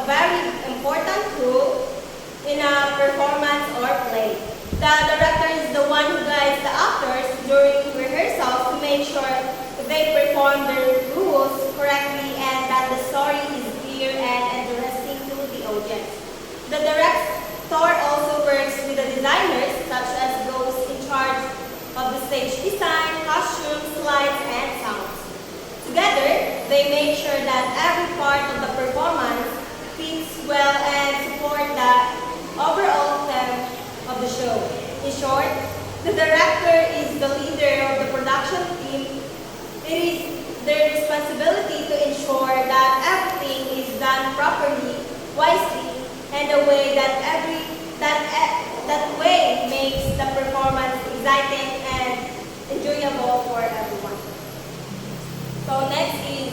very important role in a performance or play. The director is the one who guides the actors during rehearsals to make sure they perform their rules correctly and that the story is clear and interesting to the audience. The director also works with the designers, such as those in charge of the stage design, costumes, lights, and sounds. Together, they make sure that every part of the performance fits well and support the overall theme of the show. In short, the director is the leader of the production team. It is their responsibility to ensure that everything is done properly, wisely, and a way that way makes the performance exciting and enjoyable for everyone. So next is,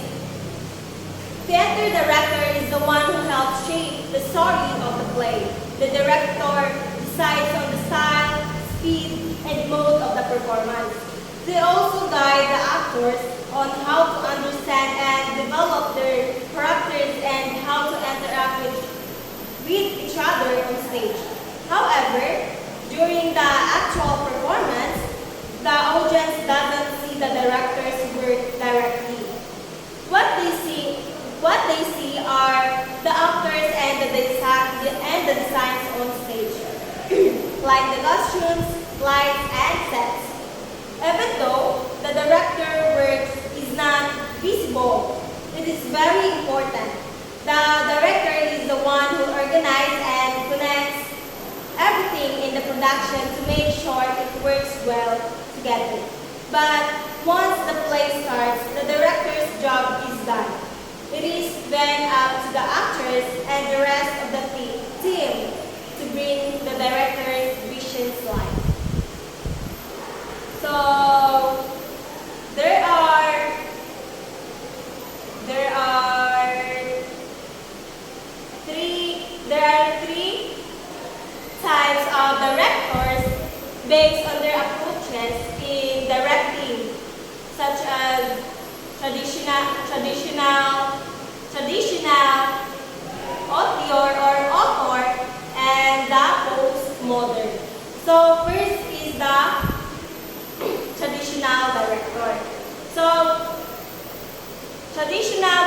theater director is the one who helps shape the story of the play. The director decides on the style, speed, and mode of the performance. They also guide the actors on how to understand and develop their characters and how to interact with each other on stage. However, during the actual performance, the audience doesn't see the director's work directly. What they see are the actors and the designs on stage, like the costumes, lights, and sets. Even though the director work is not visible, it is very important. The director is the one who organizes and connects everything in the production to make sure it works well together. But once the play starts, the director's job is done. It is then up to the actors and the rest of the team to bring the director's vision to life. So there are three types of directors based on their approaches in directing, such as traditional, auteur, and the postmodern. So first is the traditional director. So traditional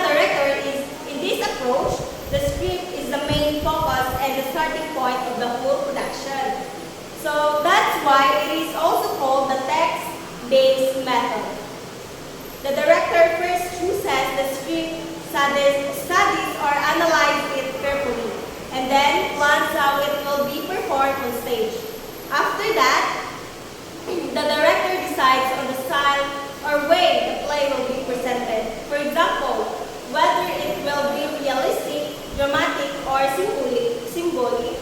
director is in this approach, the script is the main focus and the starting point of the whole production. So that's why it is also called the text-based method. The director first chooses the script, studies or analyzes it carefully, and then plans how it will be performed on stage. After that, the director decides on the style or way the play will be presented. For example, whether it will be realistic, dramatic, or symbolic.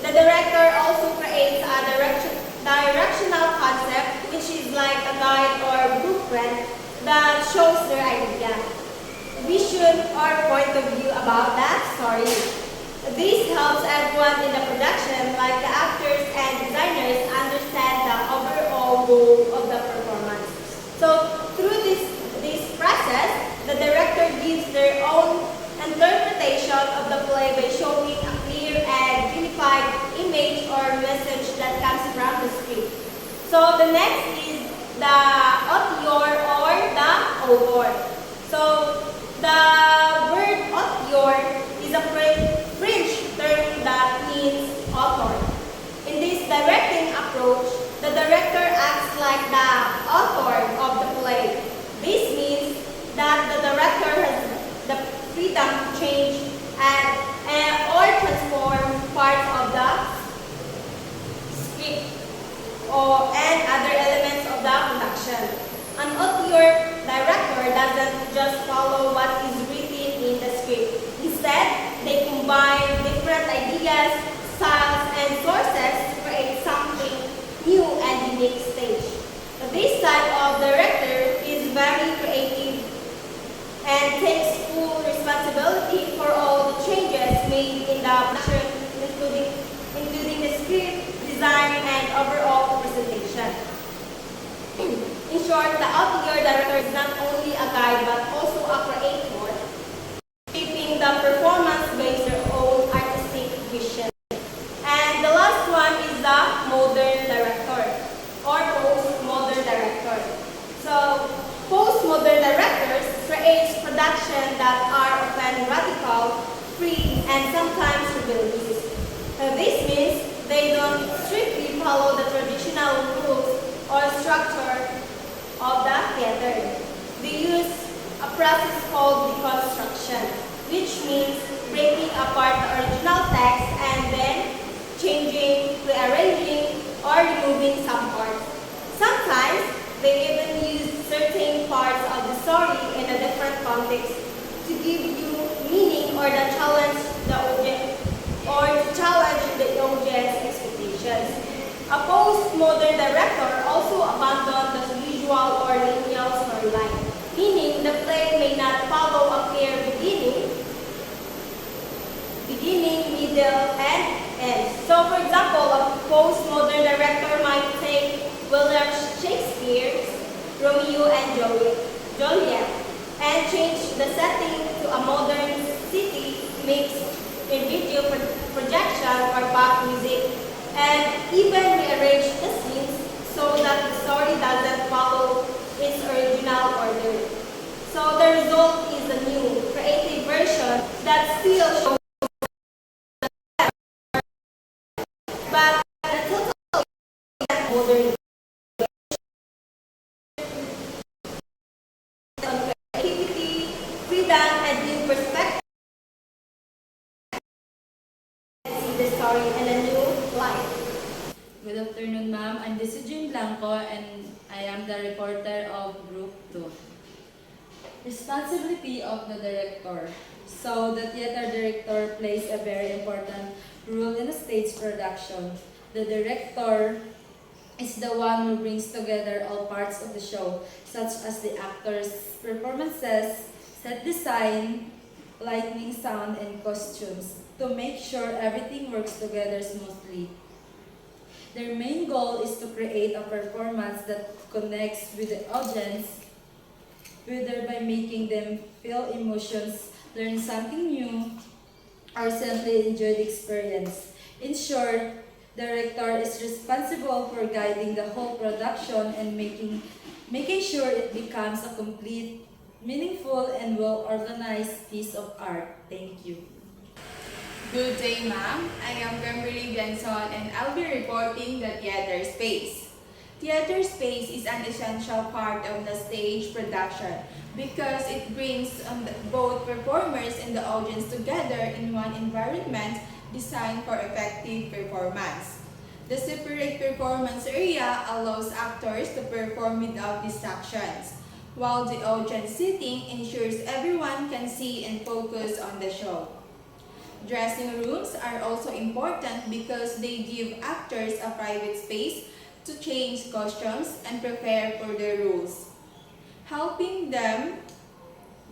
The director also creates a directional concept, which is like a guide or blueprint that shows their idea, vision, or point of view about that story. This helps everyone in the production, like the actors and designers, understand the overall goal of the performance. So through this process, the director gives their own interpretation of the play by showing a clear and unified image or message that comes from the script. So the next is the auteur or the author. So the word auteur is a French term that means author. In this directing approach, the director acts like the author of the play. This means that the director has the freedom to change or transform parts of the script and other elements of the production. An auteur director doesn't just follow what is written in the script. Instead, they combine different ideas, styles, and sources to create something new and unique stage. This type of director is very creative and takes full responsibility for all the changes made in the production, including the script, design, and overall presentation. In short, the auteur director is not only a guide but also a creator, shaping the performance based their own artistic vision. And the last one is the modern director or postmodern director. So postmodern directors create productions that are often radical, free, and sometimes rebellious. This means they don't strictly follow the traditional rules or structure of the theater. They use a process called deconstruction, which means breaking apart the original text and then changing, rearranging, or removing some parts. Sometimes they even use certain parts of the story in a different context to give you meaning or to challenge the audience expectations. A postmodern director also abandons the usual or linear storyline, meaning the play may not follow a clear beginning, middle, and end. So, for example, a postmodern director might take William Shakespeare's Romeo and Juliet and change the setting to a modern city mixed in video projection or pop music, and even rearrange the scenes so that the story doesn't follow its original order. So the result is a new, creative version that still shows but the total modern creativity, freedom, and new perspective see the story in a new light. Good afternoon, ma'am. I'm Desijin Blanco and I am the reporter of Group 2. Responsibility of the director. So, the theater director plays a very important role in a stage production. The director is the one who brings together all parts of the show, such as the actors' performances, set design, lighting, sound, and costumes, to make sure everything works together smoothly. Their main goal is to create a performance that connects with the audience, whether by making them feel emotions, learn something new, or simply enjoy the experience. In short, the director is responsible for guiding the whole production and making sure it becomes a complete, meaningful, and well-organized piece of art. Thank you. Good day, ma'am. I am Kimberly Benson and I'll be reporting the theater space. Theater space is an essential part of the stage production because it brings both performers and the audience together in one environment designed for effective performance. The separate performance area allows actors to perform without distractions, while the audience seating ensures everyone can see and focus on the show. Dressing rooms are also important because they give actors a private space to change costumes and prepare for their roles, helping them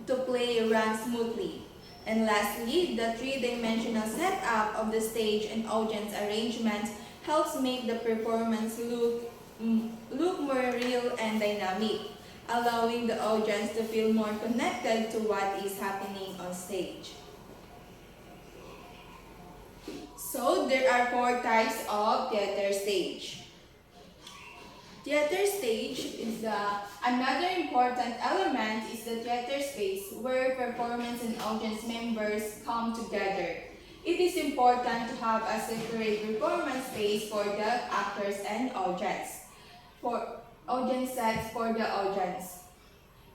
to play run smoothly. And lastly, the three-dimensional setup of the stage and audience arrangement helps make the performance look more real and dynamic, allowing the audience to feel more connected to what is happening on stage. So, there are 4 types of theater stage. Theater stage is another important element is the theater space where performance and audience members come together. It is important to have a separate performance space for the actors and audience. For audience sets for the audience.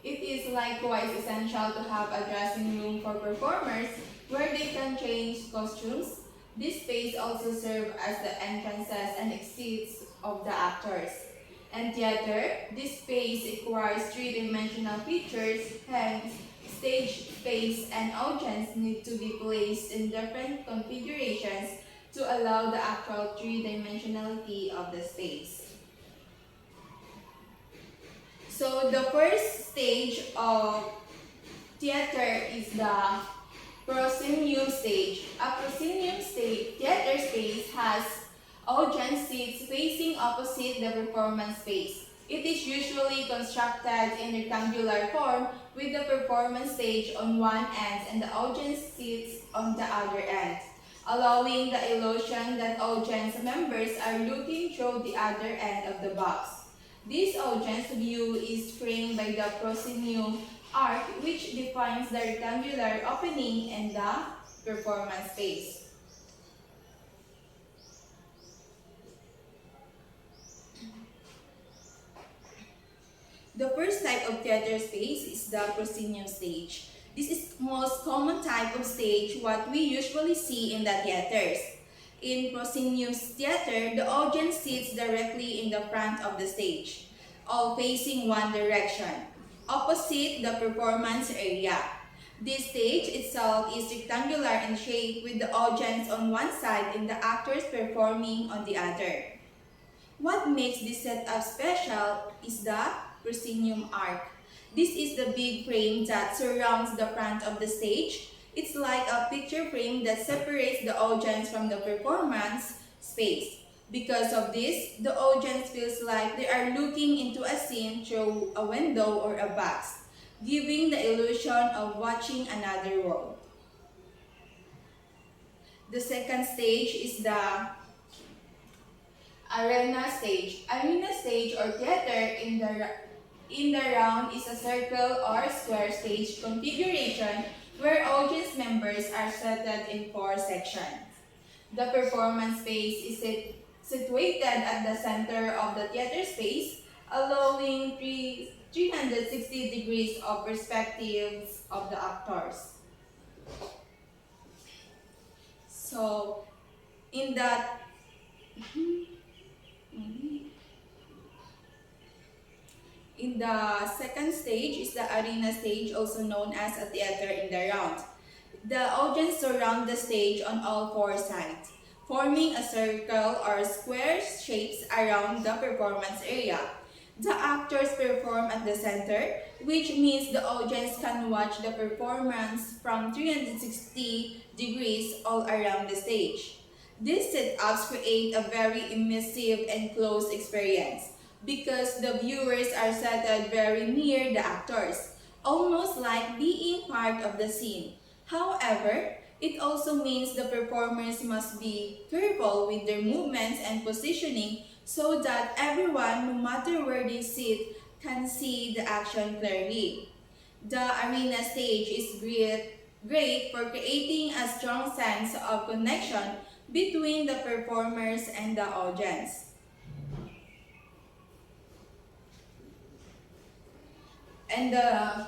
It is likewise essential to have a dressing room for performers where they can change costumes. This space also serves as the entrances and exits of the actors. And theater, this space requires three-dimensional features, hence stage space and audience need to be placed in different configurations to allow the actual three-dimensionality of the space. So the first stage of theater is the proscenium stage. A proscenium stage theater space has audience seats facing opposite the performance space. It is usually constructed in rectangular form with the performance stage on one end and the audience seats on the other end, allowing the illusion that audience members are looking through the other end of the box. This audience view is framed by the proscenium arc, which defines the rectangular opening in the performance space. The first type of theater space is the proscenium stage. This is most common type of stage what we usually see in the theaters. In proscenium theater, the audience sits directly in the front of the stage, all facing one direction, opposite the performance area. This stage itself is rectangular in shape with the audience on one side and the actors performing on the other. What makes this setup special is the proscenium arc. This is the big frame that surrounds the front of the stage. It's like a picture frame that separates the audience from the performance space. Because of this, the audience feels like they are looking into a scene through a window or a box, giving the illusion of watching another world. The second stage is the arena stage. Arena stage or theater in the round is a circle or square stage configuration where audience members are seated in 4 sections. The performance space is situated at the center of the theater space, allowing 360 degrees of perspectives of the actors. So, in that in the second stage is the arena stage, also known as a theater in the round. The audience surround the stage on all 4 sides, forming a circle or square shapes around the performance area. The actors perform at the center, which means the audience can watch the performance from 360 degrees all around the stage. These setups create a very immersive and close experience because the viewers are seated very near the actors, almost like being part of the scene. However, it also means the performers must be careful with their movements and positioning so that everyone, no matter where they sit, can see the action clearly. The arena stage is great for creating a strong sense of connection between the performers and the audience. And the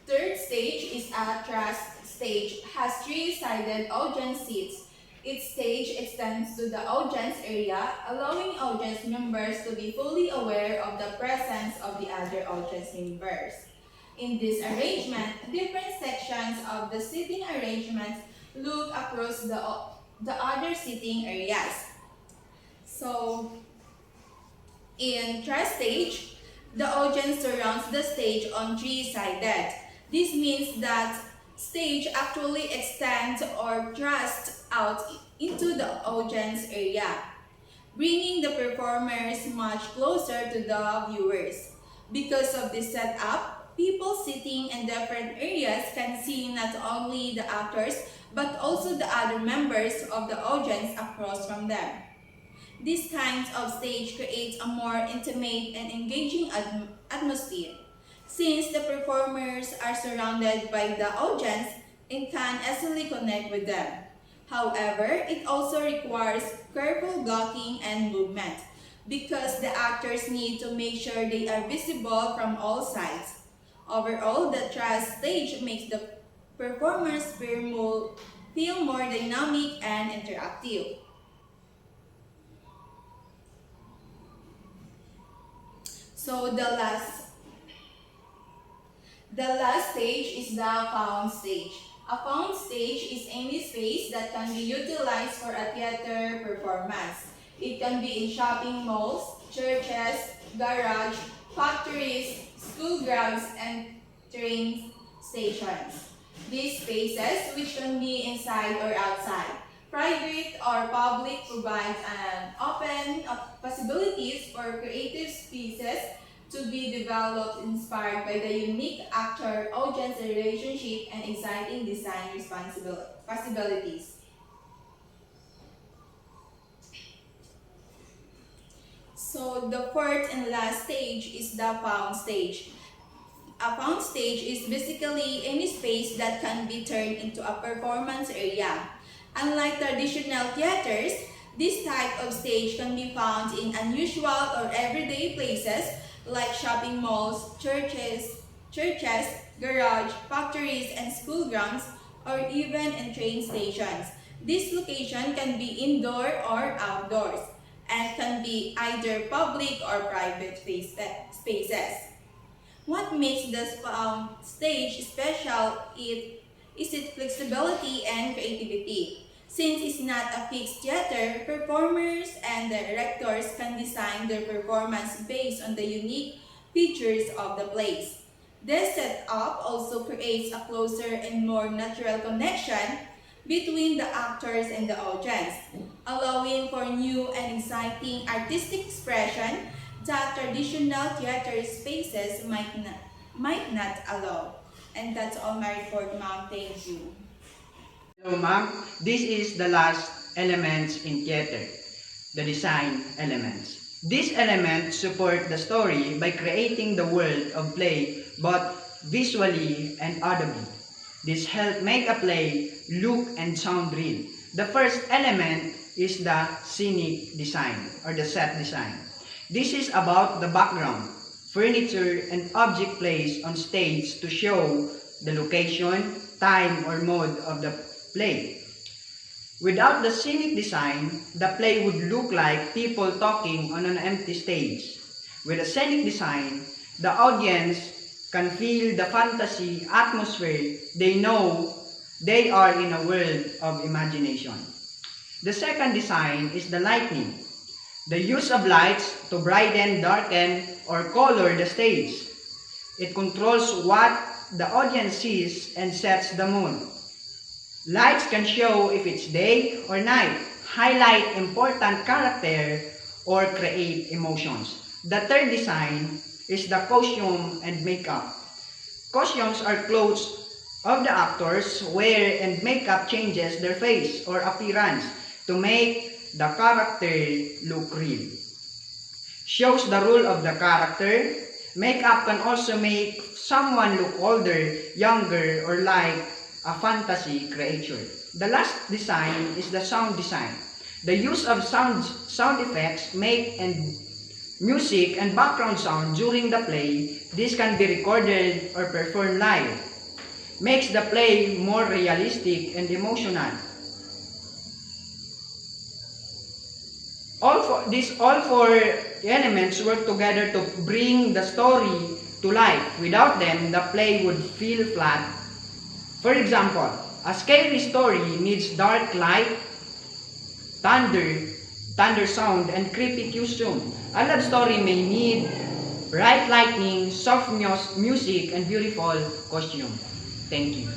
third stage is a truss stage, has 3-sided audience seats. Its stage extends to the audience area, allowing audience members to be fully aware of the presence of the other audience members. In this arrangement, different sections of the seating arrangement look across the other seating areas. So, in truss stage, the audience surrounds the stage on 3-sided. This means that stage actually extends or thrusts out into the audience area, bringing the performers much closer to the viewers. Because of this setup, people sitting in different areas can see not only the actors but also the other members of the audience across from them. This kind of stage creates a more intimate and engaging atmosphere, since the performers are surrounded by the audience and can easily connect with them. However, it also requires careful blocking and movement, because the actors need to make sure they are visible from all sides. Overall, the truss stage makes the performers feel more dynamic and interactive. So the last stage is the found stage. A found stage is any space that can be utilized for a theater performance. It can be in shopping malls, churches, garage, factories, school grounds, and train stations. These spaces, which can be inside or outside, Private or public provides an open possibilities for creative pieces to be developed inspired by the unique actor-audience relationship and exciting design possibilities. So the fourth and last stage is the found stage. A found stage is basically any space that can be turned into a performance area. Unlike traditional theaters, this type of stage can be found in unusual or everyday places like shopping malls, churches, garage, factories, and school grounds, or even in train stations. This location can be indoor or outdoors and can be either public or private spaces. What makes the stage special is its flexibility and creativity. Since it's not a fixed theater, performers and directors can design their performance based on the unique features of the place. This setup also creates a closer and more natural connection between the actors and the audience, allowing for new and exciting artistic expression that traditional theater spaces might not allow. And that's all my report, ma'am. Thank you. Hello, ma'am. This is the last elements in theater, the design elements. These elements support the story by creating the world of play both visually and audibly. This help make a play look and sound real. The first element is the scenic design or the set design. This is about the background, furniture, and object placed on stage to show the location, time, or mode of the play. Without the scenic design, the play would look like people talking on an empty stage. With a scenic design, the audience can feel the fantasy atmosphere. They know they are in a world of imagination. The second design is the lighting. The use of lights to brighten, darken, or color the stage. It controls what the audience sees and sets the mood. Lights can show if it's day or night, highlight important character, or create emotions. The third design is the costume and makeup. Costumes are clothes of the actors wear and makeup changes their face or appearance to make the character look real. Shows the role of the character. Makeup can also make someone look older, younger, or like a fantasy creature. The last design is the sound design. The use of sound effects, music and background sound during the play. This can be recorded or performed live. Makes the play more realistic and emotional. All four elements work together to bring the story to life. Without them, the play would feel flat. For example, a scary story needs dark light, thunder sound, and creepy costume. A love story may need bright lighting, soft music, and beautiful costume. Thank you.